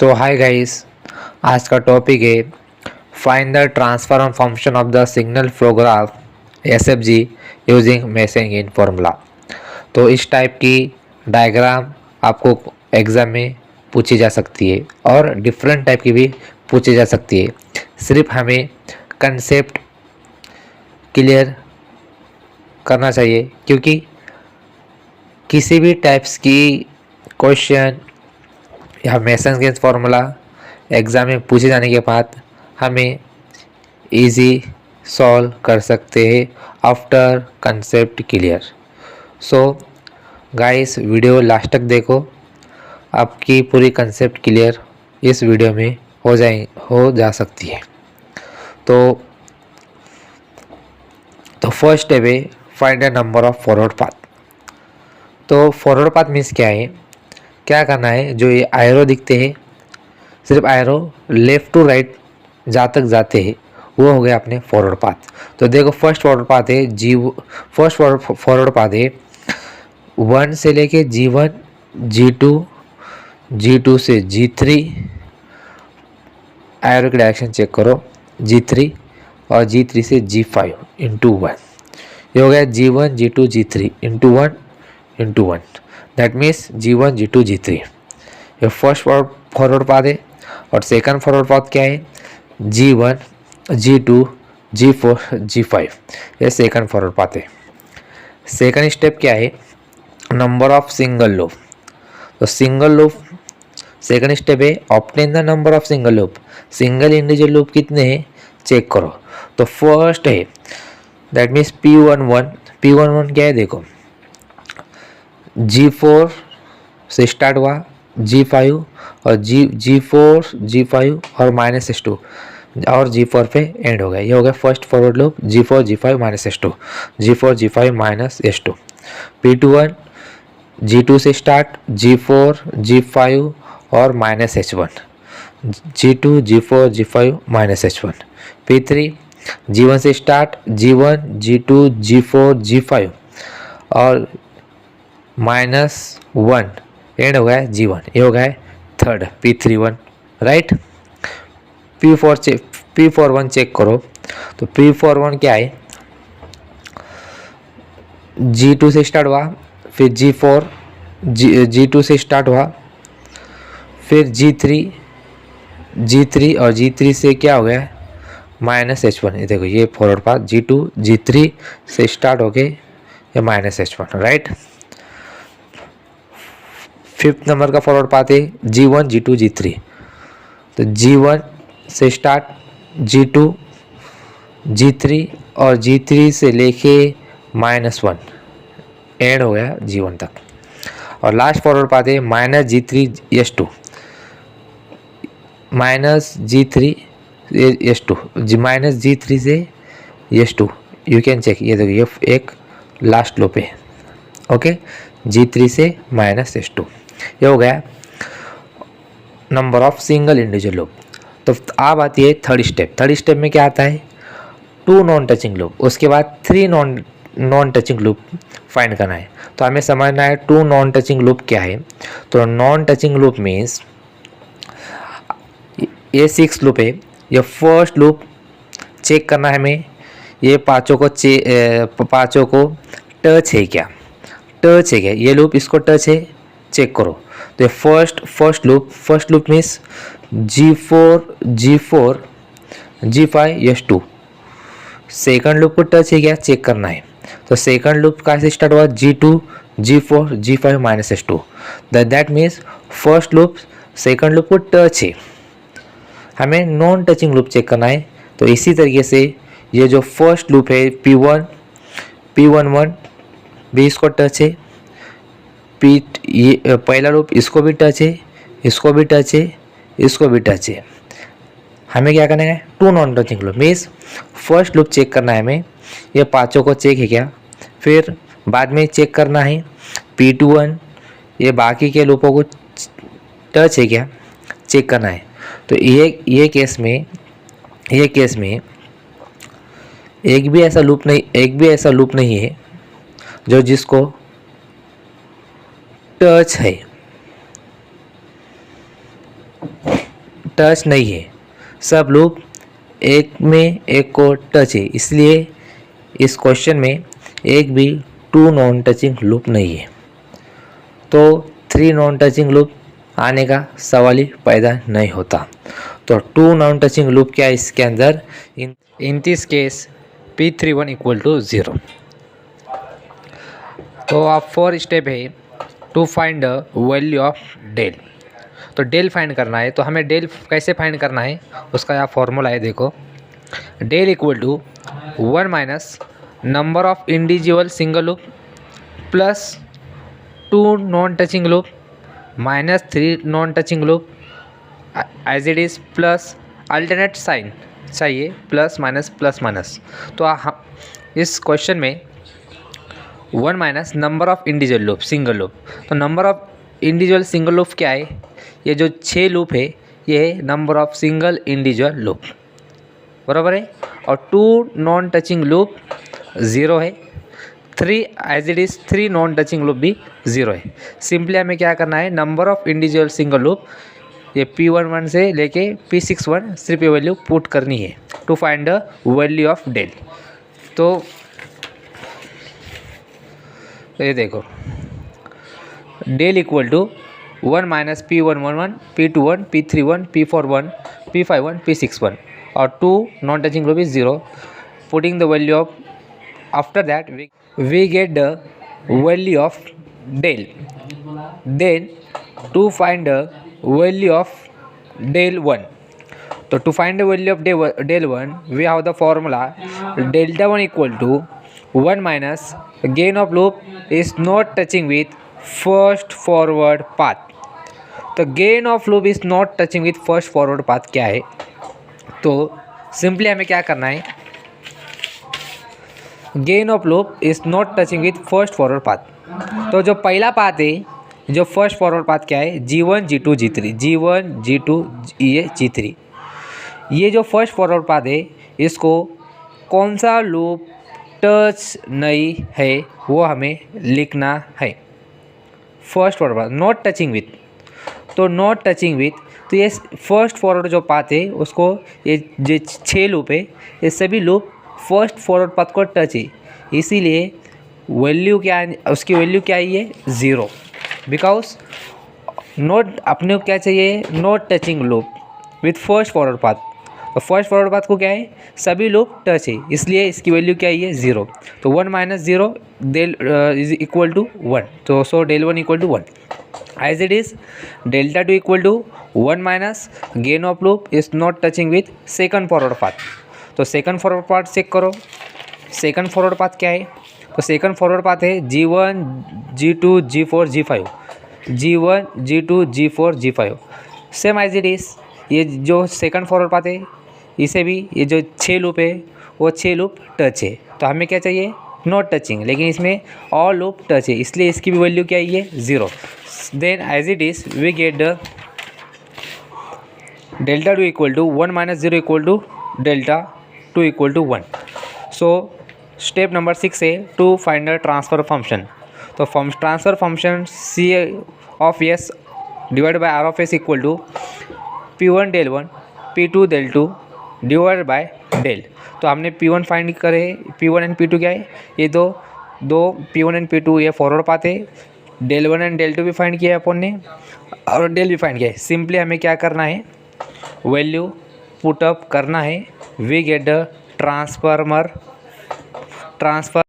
तो hi guys, आज का टॉपिक है find the transfer function of the signal flow graph SFG using Mason's gain formula. तो इस टाइप की डायग्राम आपको एग्जाम में पूछी जा सकती है और डिफरेंट टाइप की भी पूछी जा सकती है। सिर्फ हमें कंसेप्ट क्लियर करना चाहिए, क्योंकि किसी भी टाइप्स की क्वेश्चन या मेसन गेन्स फार्मूला एग्ज़ाम में पूछे जाने के बाद हमें इजी सॉल्व कर सकते हैं after concept clear. So guys, video last तक देखो, आपकी पूरी कंसेप्ट क्लियर इस वीडियो में हो जा सकती है। तो फर्स्ट स्टेप है find the number of forward path. तो फॉरवर्ड पाथ मीन्स क्या है, क्या करना है, जो ये आयरो दिखते हैं, सिर्फ आयरो लेफ्ट टू राइट जहाँ तक जाते हैं वो हो गया अपने फॉरवर्ड पाथ। तो देखो फर्स्ट फॉरवर्ड पाथ है फर्स्ट फॉरवर्ड पाथ है 1 से लेके G1, G2, G2 से G3, आयरो की डायरेक्शन चेक करो, G3 और G3 से G5 इंटू 1, ये हो गया G1, G2, G3 into 1 into 1, that means G1, G2, G3। ये फर्स्ट फॉरवर्ड पाथ है। और सेकंड फॉरवर्ड पाथ क्या है, G1, G2, G4, G5, ये सेकंड फॉरवर्ड पाथ है। सेकंड स्टेप क्या है, नंबर ऑफ सिंगल लूप। तो सिंगल लूप सेकंड स्टेप है obtain the number of single loop. Single individual loop कितने हैं चेक करो। तो फर्स्ट है दैट मीन्स P11 क्या है, देखो G4 से स्टार्ट हुआ, G5 और G4, G5 और -S2 और G4 पे एंड हो गया। ये हो गया first forward loop G4, G5 -S2, G4, G5 -S2। P21 G2 से स्टार्ट, G4, G5 और -H1, G2, G4, G5 -H1। P3 G1 से start, G1, G2, G4, G5 और -1 एंड हो गया है G1, ये हो गया है third P31, right. P41 check करो। तो P41 क्या है, G2 से स्टार्ट हुआ, फिर G4, G2 से स्टार्ट हुआ, फिर G3 और G3 से क्या हो गया -H1। ये देखो ये फॉरवर्ड पाथ G2, G3 से स्टार्ट हो गए ये -H1, राइट। फिफ्थ नंबर का फॉरवर्ड पाथ है G1, G2, G3। तो G1 से स्टार्ट, G2, G3 और G3 से लेके -1 एंड हो गया G1 तक। और लास्ट फॉरवर्ड पाथ है -G3, S2, -G3 S2, -G3 से S2, यू कैन चेक। ये देखो ये एक लास्ट लूप है, ओके, G3 से -S2, ये हो गया number of single individual loop. तो अब आती है थर्ड स्टेप। थर्ड स्टेप में क्या आता है, 2 नॉन टचिंग लूप, उसके बाद 3 नॉन टचिंग लूप फाइंड करना है। तो हमें समझना है 2 नॉन टचिंग लूप क्या है। तो नॉन टचिंग लूप मीन्स ये 6 लूप है, ये फर्स्ट लूप चेक करना है हमें, ये पाँचों को टच है क्या, ये लूप इसको टच है चेक करो। तो first loop means G4, G5, S2, second loop को टच है क्या चेक करना है। तो सेकंड लूप कहाँ से स्टार्ट हुआ, G2, G4, G5 -S2, that means first loop second loop को टच है, हमें नॉन टचिंग लूप चेक करना है। तो इसी तरीके से ये जो फर्स्ट लूप है P11 भी इसको टच है, ये पहला लूप इसको भी टच है, इसको भी टच है, इसको भी टच है। हमें क्या करना है, 2 non touching loop means first loop check करना है हमें, ये पाँचों को चेक है क्या, फिर बाद में चेक करना है P21 ये बाकी के लूपों को टच है क्या चेक करना है। तो ये केस में एक भी ऐसा लूप नहीं है जो जिसको टच है। टच नहीं है, सब लूप एक में एक को टच है, इसलिए इस क्वेश्चन में एक भी 2 नॉन टचिंग लूप नहीं है। तो 3 नॉन टचिंग लूप आने का सवाल ही पैदा नहीं होता। तो 2 नॉन टचिंग लूप क्या है इसके अंदर, in this case P31 equal to 0। तो आप 4 स्टेप है to find the value of del. तो डेल फाइंड करना है, तो हमें डेल कैसे फाइंड करना है उसका यहाँ फॉर्मूला है, देखो। Del equal to 1 minus number of individual single loop plus 2 non touching loop minus 3 non touching loop as it is plus alternate sign चाहिए, प्लस माइनस। तो इस क्वेश्चन में 1 minus number of individual loop single loop, तो number of individual single loop क्या है, ये जो 6 loop है ये है number of single individual loop, बराबर है। और 2 नॉन टचिंग लूप 0 है, 3 as it is 3 non touching loop भी 0 है। सिंपली हमें क्या करना है, number of individual single loop ये P11 से लेके P61 सिर्फ ये वैल्यू पुट करनी है to find the value of del. तो ये देखो, del equal to 1 minus P11 P21 P31 P41 P51 P61 और 2 non touching loop is 0। Putting the value of, after that we get the value of del. Then to find the value of del 1. So to find the value of del 1 we have the formula delta 1 equal to 1 minus gain of loop is not touching with first forward path. तो gain of loop is not touching with first forward path क्या है, तो simply हमें क्या करना है, gain of loop is not touching with first forward path. तो जो पहला पाथ है, जो फर्स्ट फॉरवर्ड पाथ क्या है, G1 G2 G3, G1 G2 ये G3, ये जो फर्स्ट फॉरवर्ड पाथ है इसको कौन सा लूप टच नहीं है वो हमें लिखना है। First forward path not touching with, तो नॉट टचिंग विथ, तो ये फर्स्ट फॉरवर्ड जो पाथ है उसको, ये जो 6 लूप है ये सभी लूप फर्स्ट फॉरवर्ड पाथ को टच है, इसीलिए वैल्यू क्या है, उसकी वैल्यू क्या है, ये 0। बिकॉज नॉट, अपने को क्या चाहिए, not touching loop with first forward path. तो फर्स्ट फॉरवर्ड पाथ को क्या है, सभी लूप टच है, इसलिए इसकी वैल्यू क्या है, ये 0। तो 1 minus 0 del is equal to 1, तो so del 1 equal to 1 as it is. Delta 2 equal to 1 minus gain of loop is not touching with second forward path. तो सेकंड फॉरवर्ड पाथ चेक करो, second forward path क्या है, तो second forward path है G1 G2 G4 G5, G1 G2 G4 G5 same as it is. ये जो second forward path है इसे भी, ये जो 6 लूप है वो 6 लूप टच है, तो हमें क्या चाहिए, नॉट टचिंग, लेकिन इसमें ऑल लूप टच है, इसलिए इसकी भी वैल्यू क्या है, ये 0। Then as it is we get the delta 2 equal to 1 minus 0 equal to delta 2 equal to 1। So step number 6 है to find the transfer function. तो transfer function C of S divide by R of S equal to P1 del 1 P2 del 2 divide by del. तो हमने P1 find करे, P1 and P2 क्या है, ये दो P1 and P2 ये forward path है, डेल 1 एंड डेल 2 भी फाइंड किया है अपन ने और डेल भी फाइंड किया है। सिंपली हमें क्या करना है, वैल्यू पुट अप करना है, वी गेट द ट्रांसफर